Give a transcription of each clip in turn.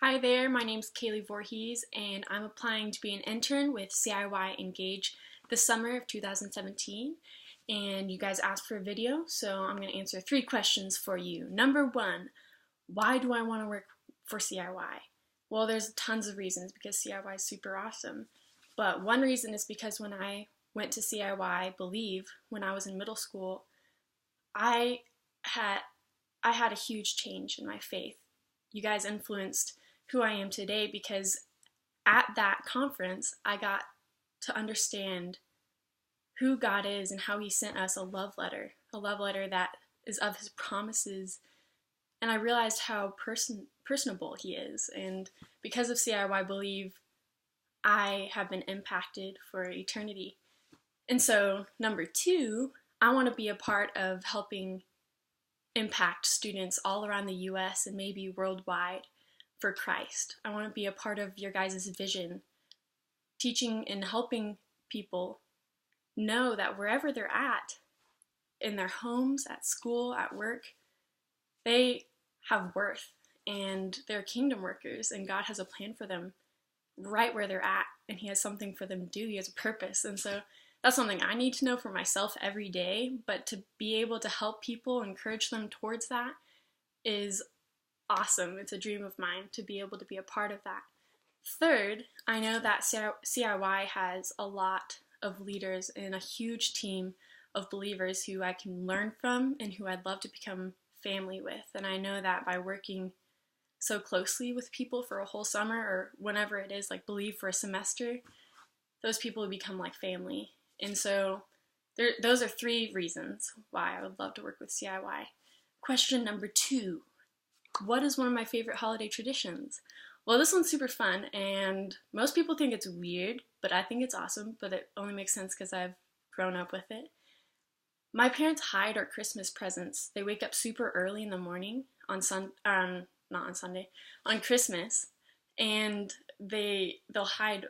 Hi there, my name's Kaylee Voorhees, and I'm applying to be an intern with CIY Engage this summer of 2017. And you guys asked for a video, so I'm going to answer 3 questions for you. Number 1, why do I want to work for CIY? Well, there's tons of reasons because CIY is super awesome. But one reason is because when I went to CIY, I believe, when I was in middle school, I had a huge change in my faith. You guys influenced who I am today because at that conference I got to understand who God is and how he sent us a love letter that is of his promises, and I realized how personable he is, and because of CIY I believe I have been impacted for eternity. And so number 2, I want to be a part of helping impact students all around the US and maybe worldwide for Christ. I want to be a part of your guys' vision, teaching and helping people know that wherever they're at, in their homes, at school, at work, they have worth and they're kingdom workers, and God has a plan for them right where they're at, and he has something for them to do. He has a purpose. And so that's something I need to know for myself every day, but to be able to help people, encourage them towards that is awesome. It's a dream of mine to be able to be a part of that. Third, I know that CIY has a lot of leaders and a huge team of believers who I can learn from and who I'd love to become family with. And I know that by working so closely with people for a whole summer, or whenever it is, like Believe for a semester, those people become like family. And so those are 3 reasons why I would love to work with CIY. Question number 2. What is one of my favorite holiday traditions? Well, this one's super fun, and most people think it's weird, but I think it's awesome, but it only makes sense because I've grown up with it. My parents hide our Christmas presents. They wake up super early in the morning on Christmas, and they'll hide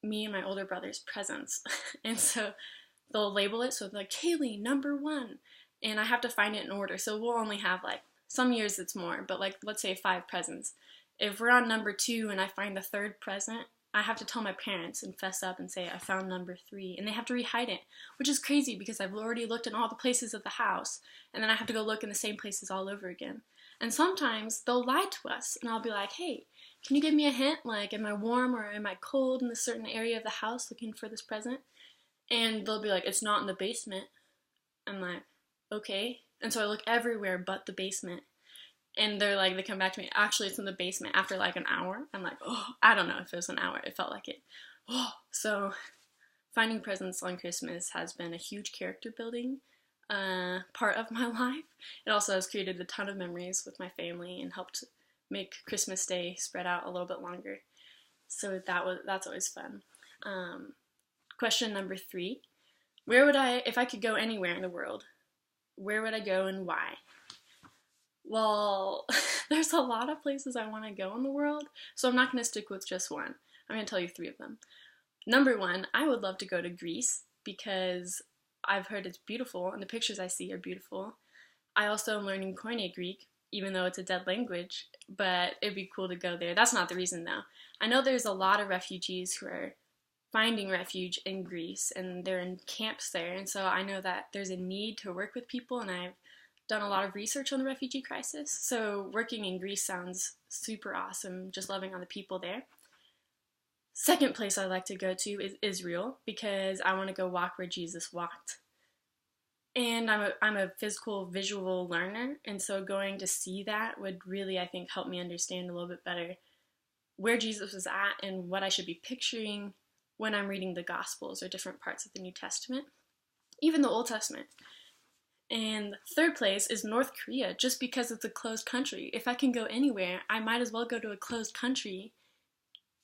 me and my older brother's presents. And so they'll label it, so like, Kaylee, number 1, and I have to find it in order, so we'll only have some years it's more, but let's say 5 presents. If we're on number 2 and I find the 3rd present, I have to tell my parents and fess up and say I found number 3, and they have to re-hide it, which is crazy because I've already looked in all the places of the house, and then I have to go look in the same places all over again. And sometimes they'll lie to us, and I'll be like, hey, can you give me a hint? Am I warm or am I cold in a certain area of the house looking for this present? And they'll be like, it's not in the basement. I'm like, okay. And so I look everywhere but the basement. And they come back to me, actually it's in the basement, after an hour. I'm like, oh, I don't know if it was an hour, it felt like it. Oh, so finding presents on Christmas has been a huge character building part of my life. It also has created a ton of memories with my family and helped make Christmas Day spread out a little bit longer. So that's always fun. Question number 3, if I could go anywhere in the world, where would I go and why? Well, there's a lot of places I want to go in the world, so I'm not going to stick with just one. I'm going to tell you 3 of them. Number 1, I would love to go to Greece because I've heard it's beautiful, and the pictures I see are beautiful. I also am learning Koine Greek, even though it's a dead language, but it'd be cool to go there. That's not the reason, though. I know there's a lot of refugees who are finding refuge in Greece, and they're in camps there, and so I know that there's a need to work with people, and I've done a lot of research on the refugee crisis, so working in Greece sounds super awesome, just loving on the people there. Second place I'd like to go to is Israel, because I want to go walk where Jesus walked. And I'm a physical, visual learner, and so going to see that would really, I think, help me understand a little bit better where Jesus was at and what I should be picturing when I'm reading the Gospels or different parts of the New Testament, even the Old Testament. And third place is North Korea, just because it's a closed country. If I can go anywhere, I might as well go to a closed country.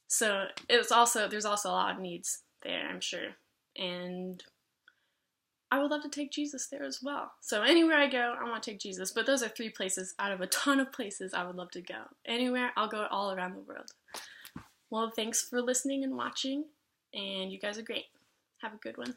So there's also a lot of needs there, I'm sure. And I would love to take Jesus there as well. So anywhere I go, I want to take Jesus. But those are 3 places out of a ton of places I would love to go. Anywhere, I'll go all around the world. Well, thanks for listening and watching, and you guys are great. Have a good one.